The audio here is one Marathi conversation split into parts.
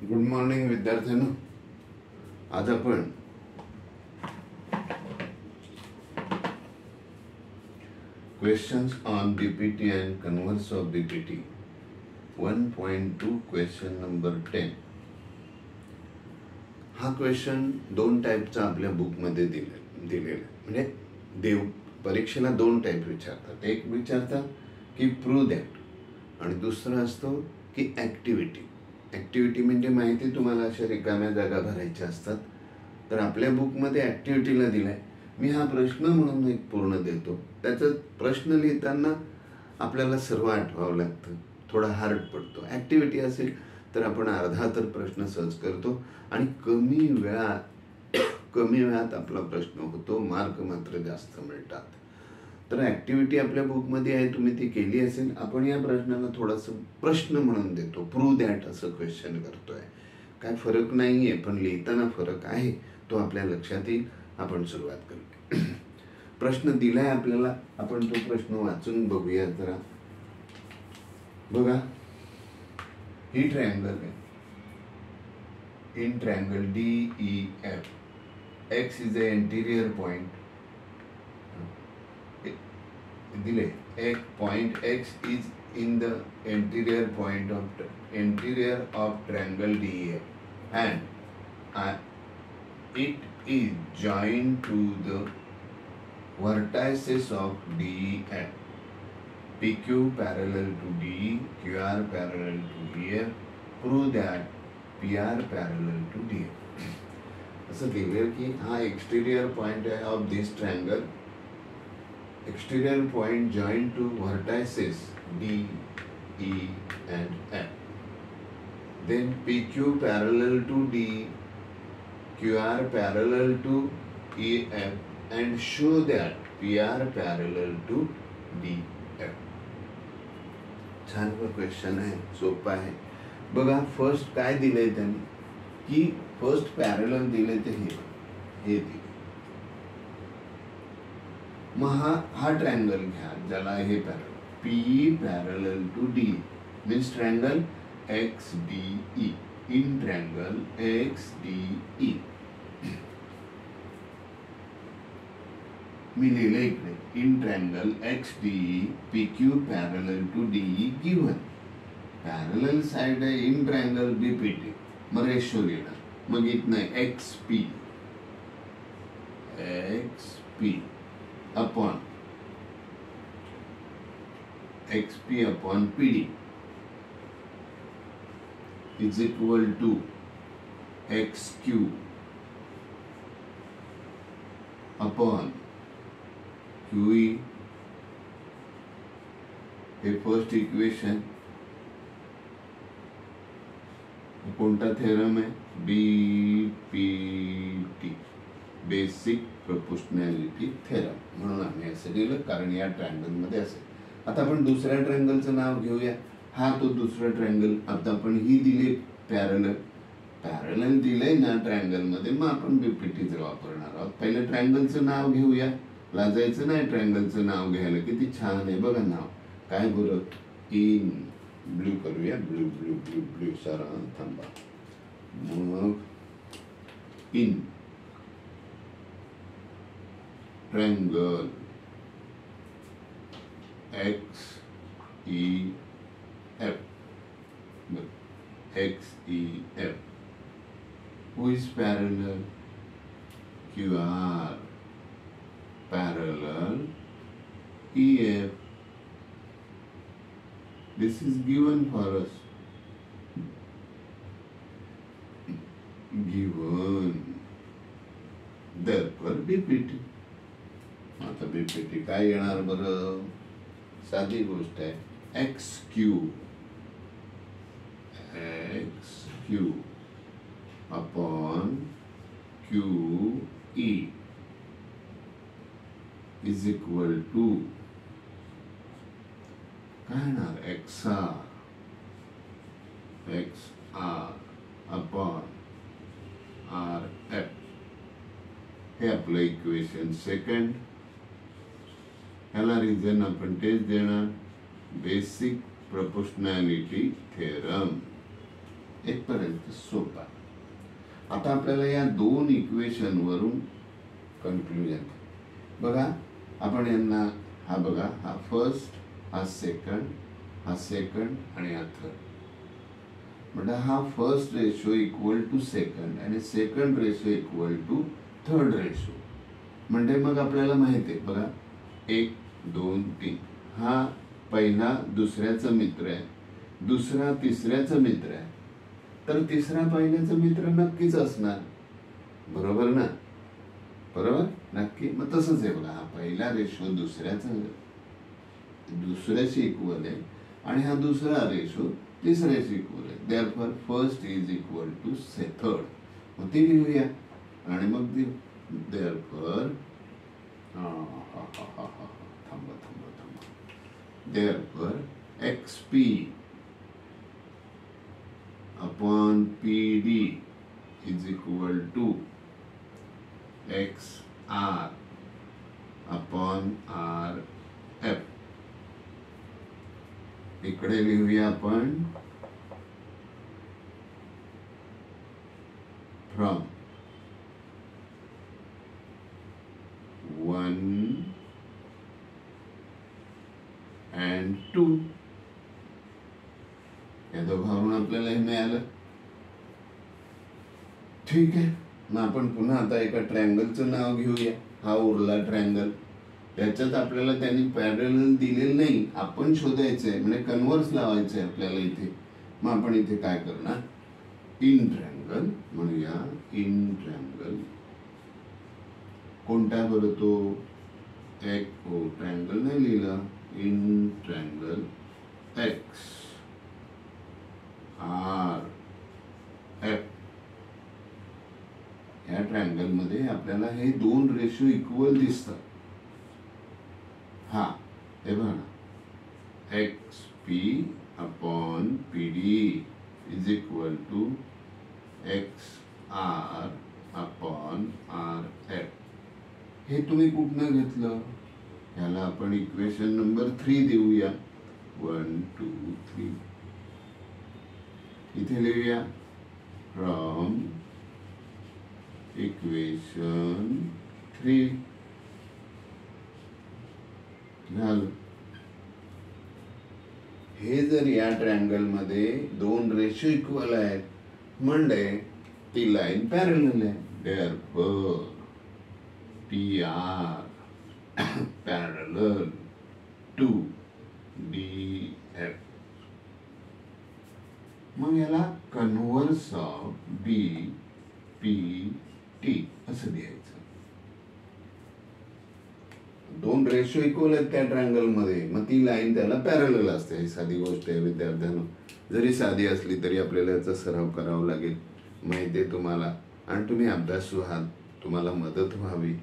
गुड मॉर्निंग विद्यार्थ्यांनो. आज आपण questions on BPT and converse of BPT 1.2 question number 10. हा क्वेश्चन दोन टाईपचा आपल्या बुकमध्ये दिलेला म्हणजे परीक्षेला दोन टाईप विचारतात. एक विचारतात की प्रूव्ह दॅट आणि दुसरा असतो की ॲक्टिव्हिटी. ॲक्टिव्हिटी म्हणजे माहिती तुम्हाला अशा रिकाम्या जागा भरायच्या असतात. तर आपल्या बुकमध्ये ॲक्टिव्हिटीला दिलाय. मी हा प्रश्न म्हणून एक पूर्ण देतो. त्याचा प्रश्न लिहिताना आपल्याला सर्व आठवावं लागतं, थोडा हार्ड पडतो. ॲक्टिव्हिटी असेल तर आपण अर्धा तर प्रश्न सहज करतो आणि कमी वेळात आपला प्रश्न होतो, मार्क मात्र जास्त मिळतात. तर ॲक्टिव्हिटी आपल्या बुकमध्ये आहे, तुम्ही ती केली असेल. आपण या प्रश्नाला थोडंसं प्रश्न म्हणून देतो, प्रूव्ह दॅट असं क्वेश्चन करतोय. काय फरक नाही आहे, पण लिहिताना फरक आहे, तो आपल्या लक्षात येईल. आपण सुरुवात करू. प्रश्न दिलाय आपल्याला, आपण तो प्रश्न वाचून बघूया जरा. बघा, ही ट्रायंगल आहे. In triangle DEF, X is a interior point. दिले एक point X is in the interior point of triangle DEF and it is joined to the vertices of DEF. PQ parallel to DE, QR parallel to EF. Prove that PR parallel to DF. असं दिलेलं की हा एक्सटिरियर पॉइंट आहे of this triangle. Exterior point joined to vertices D, E and F. Then PQ parallel to D, QR parallel to EF and show that PR parallel to DF. छान क्वेश्चन आहे, सोपा आहे. बघा, फर्स्ट काय दिलंय त्यांनी की फर्स्ट पॅरलल दिले ते हे दिले. मग हा ट्रायंगल घ्या ज्याला हे parallel PE parallel to D means triangle XDE. In triangle XDE मी लिहिले इकडे in triangle XDE PQ parallel to DE given. Parallel side आहे इन ट्रायंगल BPT. मग रेशो लिहिणार. मग इथनं XP upon XP upon PD is equal to XQ upon QE. हे फर्स्ट इक्वेशन. कोणता थेरम आहे? BPT, basic proportionality theorem. म्हणून आम्ही असं लिहिलं कारण या ट्रायंगल मध्ये असेल. आता आपण दुसऱ्या ट्रायंगलचं नाव घेऊया. हा तो दुसरा ट्रायंगल. आता आपण ही दिली पॅरलल दिलंय ना ट्रायंगल मध्ये, मग आपण बीपीटीच वापरणार आहोत. पहिलं ट्रायंगलचं नाव घेऊया. लाजायचं नाही ट्रायंगलचं नाव घ्यायला. किती छान आहे बघा नाव. काय बरं, इन ब्ल्यू करूया. ब्ल्यू ब्ल्यू ब्ल्यू ब्ल्यू सारा थांबा. मग in triangle XEF. Who is parallel? QR parallel EF. This is given for us. Given. Therefore BPT. आता बीपीटी काय येणार बरं? साधी गोष्ट आहे. XQ upon QE is equal to काय येणार? XR upon RF. हे आपलं इक्वेशन सेकंड. ह्याला रिझन आपण तेच देणार, बेसिक प्रोपोर्शनॅलिटी थेरम. इथपर्यंत सोपा. आता आपल्याला या दोन इक्वेशन वरून कन्क्लुजन बघा. आपण यांना हा बघा, हा फर्स्ट, हा सेकंड आणि हा थर्ड. म्हणजे हा first ratio equal to second आणि second ratio equal to third ratio. म्हणजे मग आपल्याला माहिती आहे बघा, 1 2 3 हा पहिला दुसऱ्याचा मित्र आहे, दुसरा तिसऱ्याचा मित्र आहे, तर तिसरा पहिल्याचा मित्र नक्कीच असणार. बरोबर ना? बरोबर, नक्की. मग तसंच आहे बघा, हा पहिला रेशो दुसऱ्याशी इक्वल आहे आणि हा दुसरा रेशो तिसऱ्याशी इक्वल आहे. Therefore first is equal to third. मग ती लिहूया आणि मग ती देअरफॉर थांबा. Therefore XP upon PD is equal to XR upon RF. इकडे लिहूया आपण from 1 and 2. या दोघांवरून आपल्याला हे मिळालं. ठीक आहे. मग आपण पुन्हा आता एका ट्रायंगलचं नाव घेऊया. हा उरला ट्रायंगल. त्याच्यात आपल्याला त्यांनी पॅरलल दिलेलं नाही, आपण शोधायचंय, म्हणजे कन्व्हर्स लावायचंय आपल्याला इथे. मग आपण इथे काय करणार, इन ट्रायंगल म्हणूया. इन ट्रायंगल कोणता बरं तो, एक ट्रायंगल नाही लिहिला. In triangle X R F. या ट्रायंगल मध्ये आपल्याला हे दोन रेशो इक्वल दिसतात. हा हे बघा, XP upon PD is equal to XR upon RF. हे तुम्ही कुठनं घेतलं, याला आपण इक्वेशन नंबर 3 देऊया. 1 2 3. इथे लिहूया फ्रॉम इक्वेशन 3. झालं. हे जर या ट्रायंगल मध्ये दोन रेशो इक्वल आहेत म्हणजे ती लाईन पॅरलल आहे. Therefore PR parallel to DF. मग याला कन्व्हर्स ऑफ BPT असं द्यायचं. दोन रेशो इक्वल आहेत त्या ट्रायंगल मध्ये, मग ती लाईन त्याला पॅरलल असते. ही साधी गोष्ट आहे विद्यार्थ्यांना. जरी साधी असली तरी आपल्याला याचा सराव करावा लागेल. माहिती आहे तुम्हाला, आणि तुम्ही अभ्यासू आहात, तुम्हाला मदत व्हावी.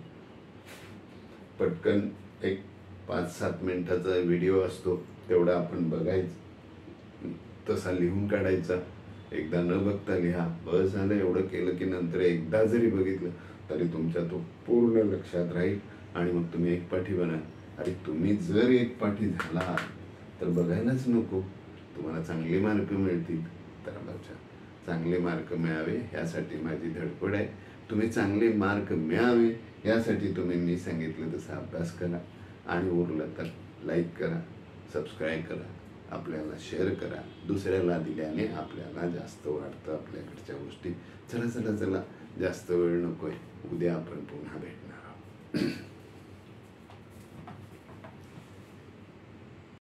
पटकन एक 5-7 मिनिटाचा व्हिडिओ असतो, तेवढा आपण बघायचं, तसा लिहून काढायचा. एकदा न बघता लिहा, बस झालं. एवढं केलं की नंतर एकदा जरी बघितलं तरी तुमच्या तो पूर्ण लक्षात राहील आणि मग तुम्ही एक पाठी बना. अरे तुम्ही जर एक पाठी झाला तर बघायलाच नको, तुम्हाला चांगले मार्क मिळतील. तर बघा, चांगले मार्क मिळावे यासाठी माझी धडपड आहे. तुम्ही चांगले मार्क मिळावे यासाठी तुम्ही मी सांगितलं तसा अभ्यास करा आणि उरलं तर लाईक करा, सबस्क्राईब करा, आपल्याला शेअर करा. दुसऱ्याला दिल्याने आपल्याला जास्त वाढतं आपल्याकडच्या गोष्टी. चला, जास्त वेळ नकोय. उद्या आपण पुन्हा भेटणार आहोत.